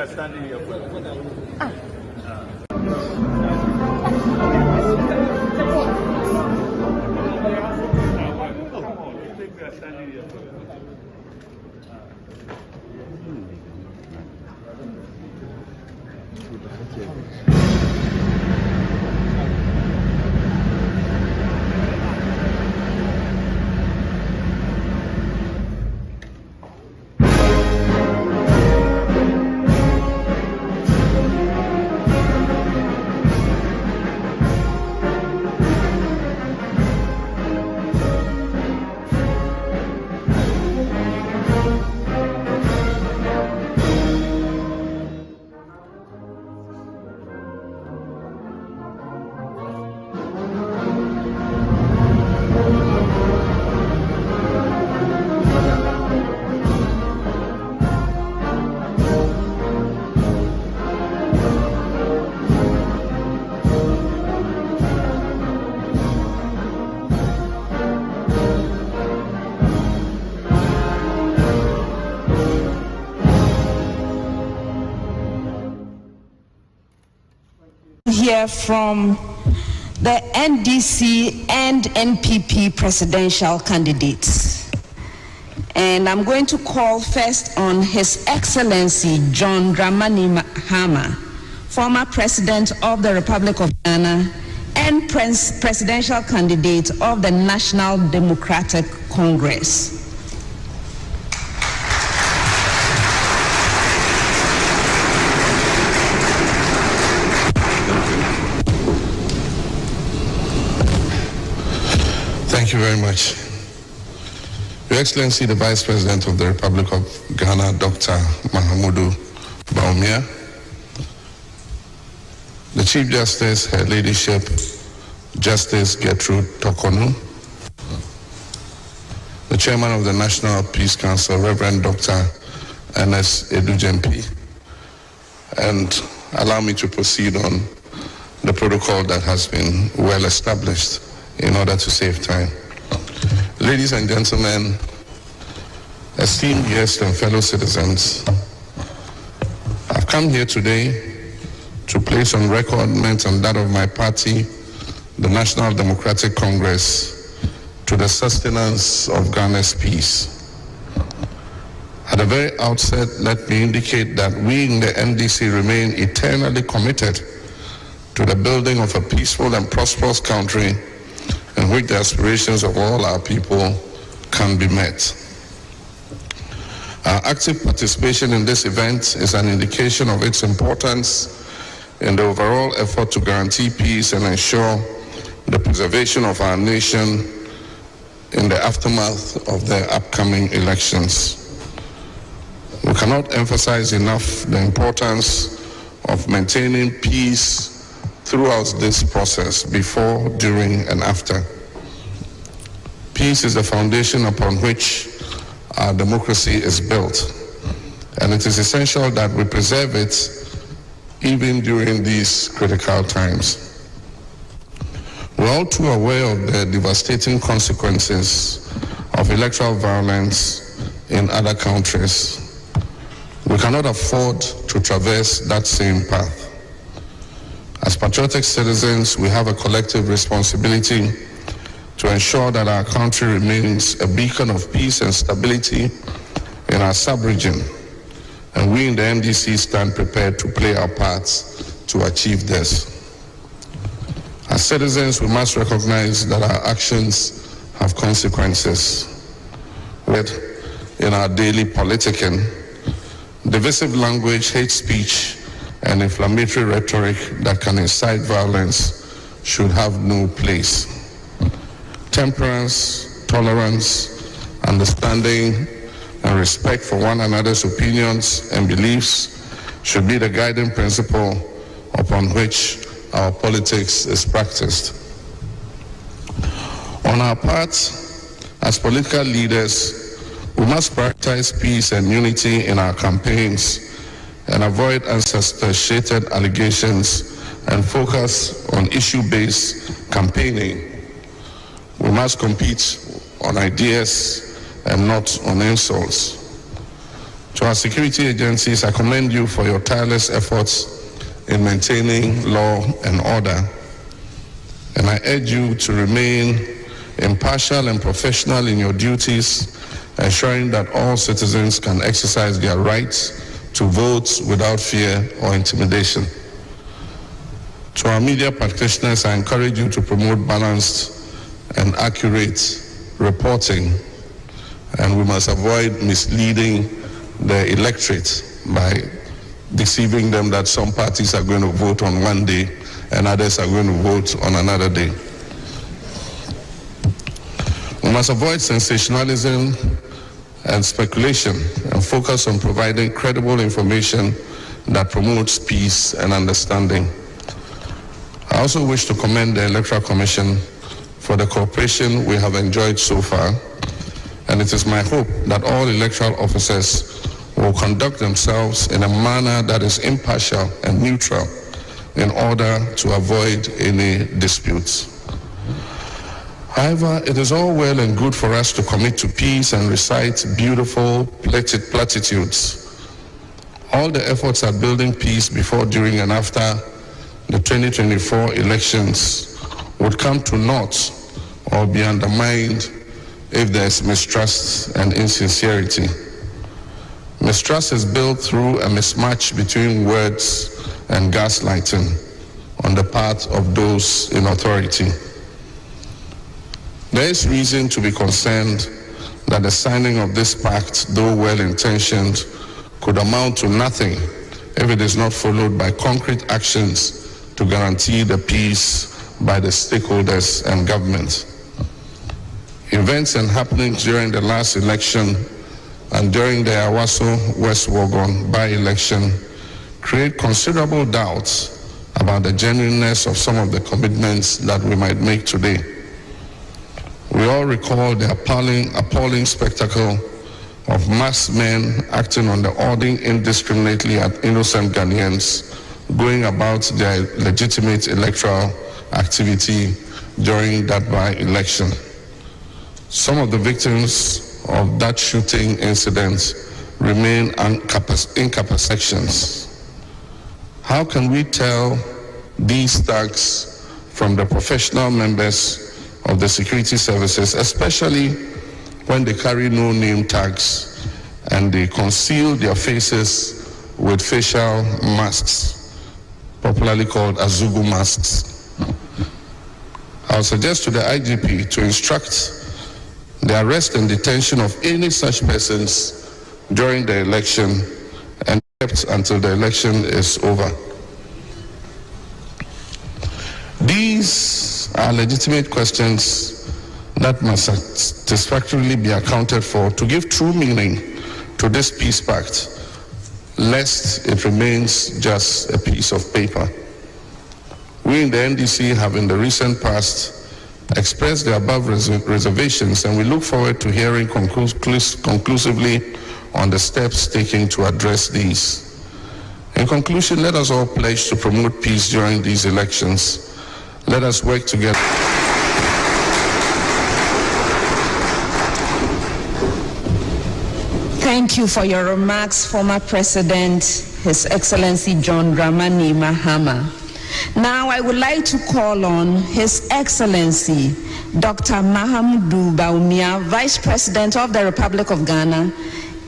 are standing here for hear from the NDC and NPP presidential candidates. And I'm going to call first on His Excellency John Dramani Mahama, former President of the Republic of Ghana and presidential candidate of the National Democratic Congress. Thank you very much. Your Excellency, the Vice President of the Republic of Ghana, Dr. Mahama Bawumia, the Chief Justice, Her Ladyship, Justice Gertrude Tokonu, the Chairman of the National Peace Council, Reverend Dr. Ernest Edujempi, and allow me to proceed on the protocol that has been well established in order to save time. Ladies and gentlemen, esteemed guests and fellow citizens, I've come here today to place on record meant and that of my party, the National Democratic Congress, to the sustenance of Ghana's peace. At the very outset, let me indicate that we in the NDC remain eternally committed to the building of a peaceful and prosperous country in which the aspirations of all our people can be met. Our active participation in this event is an indication of its importance in the overall effort to guarantee peace and ensure the preservation of our nation in the aftermath of the upcoming elections. We cannot emphasize enough the importance of maintaining peace throughout this process, before, during, and after. Peace is the foundation upon which our democracy is built, and it is essential that we preserve it even during these critical times. We're all too aware of the devastating consequences of electoral violence in other countries. We cannot afford to traverse that same path. As patriotic citizens, we have a collective responsibility to ensure that our country remains a beacon of peace and stability in our sub-region, and we in the NDC stand prepared to play our parts to achieve this. As citizens, we must recognize that our actions have consequences. In our daily politicking, divisive language, hate speech, and inflammatory rhetoric that can incite violence should have no place. Temperance, tolerance, understanding, and respect for one another's opinions and beliefs should be the guiding principle upon which our politics is practiced. On our part, as political leaders, we must prioritize peace and unity in our campaigns and avoid unsubstantiated allegations and focus on issue-based campaigning. We must compete on ideas and not on insults. To our security agencies, I commend you for your tireless efforts in maintaining law and order. And I urge you to remain impartial and professional in your duties, ensuring that all citizens can exercise their rights to vote without fear or intimidation. To our media practitioners, I encourage you to promote balanced and accurate reporting, and we must avoid misleading the electorate by deceiving them that some parties are going to vote on one day and others are going to vote on another day. We must avoid sensationalism and speculation and focus on providing credible information that promotes peace and understanding. I also wish to commend the Electoral Commission for the cooperation we have enjoyed so far, and it is my hope that all electoral officers will conduct themselves in a manner that is impartial and neutral in order to avoid any disputes. However, it is all well and good for us to commit to peace and recite beautiful platitudes. All the efforts at building peace before, during, and after the 2024 elections would come to naught or be undermined if there is mistrust and insincerity. Mistrust is built through a mismatch between words and gaslighting on the part of those in authority. There is reason to be concerned that the signing of this pact, though well-intentioned, could amount to nothing if it is not followed by concrete actions to guarantee the peace by the stakeholders and government. Events and happenings during the last election and during the Awaso West Wogon by-election create considerable doubts about the genuineness of some of the commitments that we might make today. We all recall the appalling spectacle of mass men acting on the ording indiscriminately at innocent Ghanaians going about their legitimate electoral activity during that by-election. Some of the victims of that shooting incident remain incapacitations. How can we tell these thugs from the professional members of the security services, especially when they carry no name tags and they conceal their faces with facial masks, popularly called Azugu masks? I'll suggest to the IGP to instruct the arrest and detention of any such persons during the election and kept until the election is over. These are legitimate questions that must satisfactorily be accounted for to give true meaning to this peace pact, lest it remains just a piece of paper. We in the NDC have in the recent past expressed the above reservations, and we look forward to hearing conclusively on the steps taken to address these. In conclusion, let us all pledge to promote peace during these elections. Let us work together. Thank you for your remarks, former President, His Excellency John Dramani Mahama. Now I would like to call on His Excellency Dr. Mahama Bawumia, Vice President of the Republic of Ghana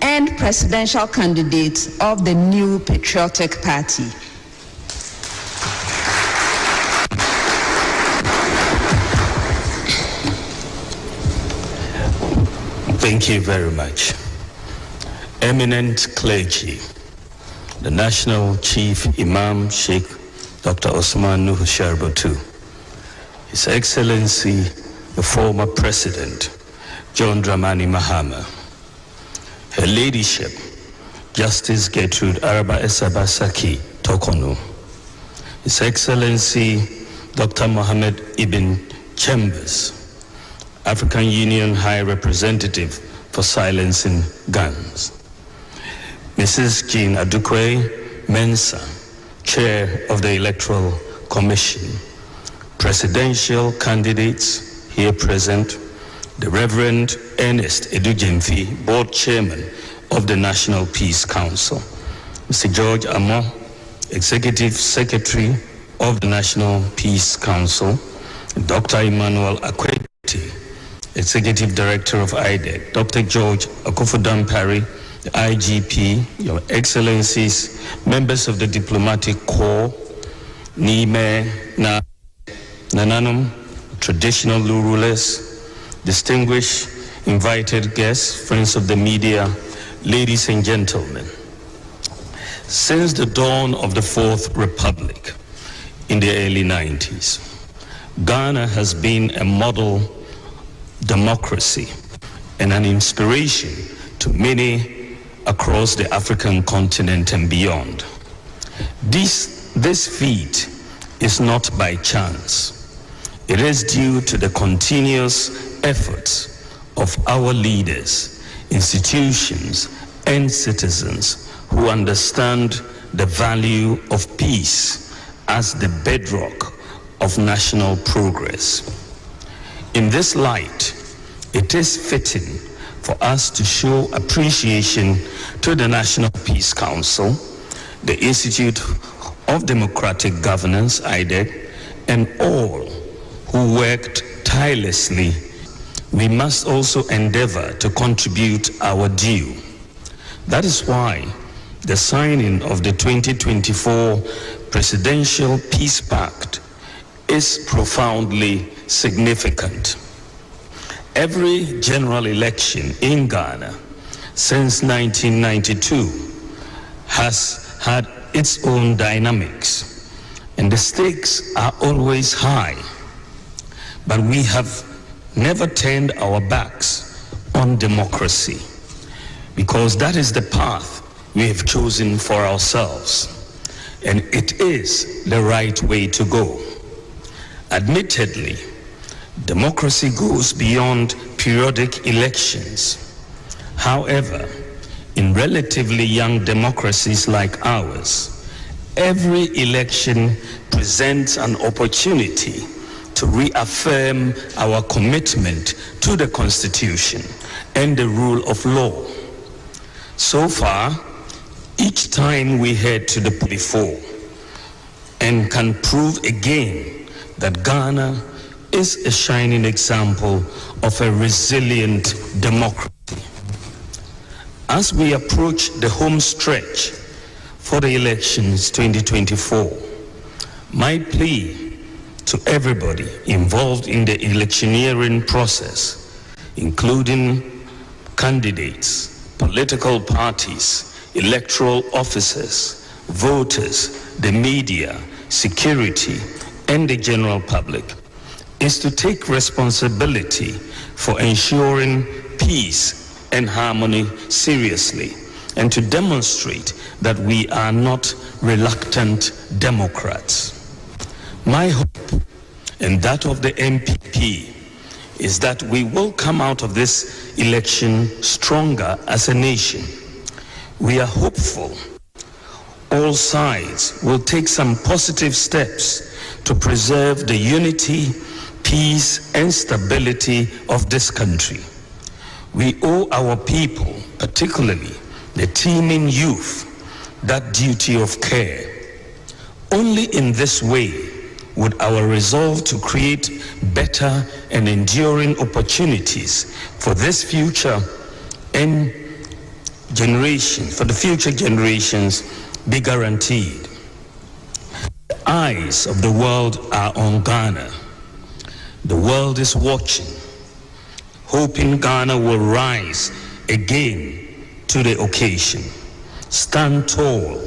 and presidential candidate of the New Patriotic Party. Thank you very much. Eminent clergy, the National Chief Imam Sheikh Dr. Osman Nuhu Sharbatu, His Excellency the former President John Dramani Mahama, Her Ladyship Justice Gertrude Araba Esabasaki Tokono, His Excellency Dr. Mohammed Ibn Chambers, African Union High Representative for Silencing Guns, Mrs. Jean Adukwe Mensah, Chair of the Electoral Commission, presidential candidates here present, the Reverend Ernest Edujemfi, Board Chairman of the National Peace Council, Mr. George Amo, Executive Secretary of the National Peace Council, Dr. Emmanuel Akweti, Executive Director of IDEC, Dr. George Akufo-Dampare, the IGP, Your Excellencies, members of the Diplomatic Corps, Nime, Nananum, traditional rulers, distinguished invited guests, friends of the media, ladies and gentlemen. Since the dawn of the Fourth Republic in the early 90s, Ghana has been a model democracy and an inspiration to many across the African continent and beyond. This feat is not by chance. It is due to the continuous efforts of our leaders, institutions, and citizens who understand the value of peace as the bedrock of national progress. In this light, it is fitting for us to show appreciation to the National Peace Council, the Institute of Democratic Governance, IDEC, and all who worked tirelessly. We must also endeavor to contribute our due. That is why the signing of the 2024 Presidential Peace Pact is profoundly significant. Every general election in Ghana since 1992 has had its own dynamics, and the stakes are always high. But we have never turned our backs on democracy, because that is the path we have chosen for ourselves, and it is the right way to go. Admittedly, democracy goes beyond periodic elections. However, in relatively young democracies like ours, every election presents an opportunity to reaffirm our commitment to the Constitution and the rule of law. So far, each time we head to the before and can prove again that Ghana is a shining example of a resilient democracy. As we approach the home stretch for the elections 2024, my plea to everybody involved in the electioneering process, including candidates, political parties, electoral officers, voters, the media, security, and the general public, is to take responsibility for ensuring peace and harmony seriously, and to demonstrate that we are not reluctant Democrats. My hope, and that of the MPP, is that we will come out of this election stronger as a nation. We are hopeful all sides will take some positive steps to preserve the unity, peace, and stability of this country. We owe our people, particularly the teeming youth, that duty of care. Only in this way would our resolve to create better and enduring opportunities for this future and for the future generations be guaranteed. The eyes of the world are on Ghana. The world is watching, hoping Ghana will rise again to the occasion, stand tall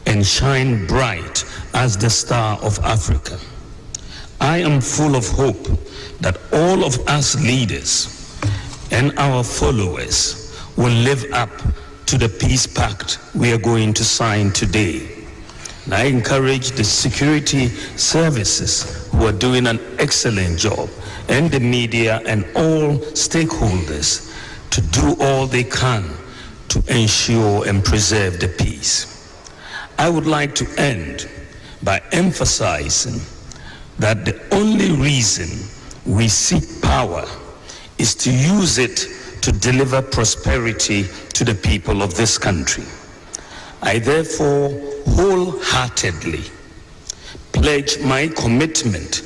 and shine bright as the star of Africa. I am full of hope that all of us leaders and our followers will live up to the peace pact we are going to sign today. And I encourage the security services who are doing an excellent job, and the media and all stakeholders to do all they can to ensure and preserve the peace. I would like to end by emphasizing that the only reason we seek power is to use it to deliver prosperity to the people of this country. I therefore wholeheartedly pledge my commitment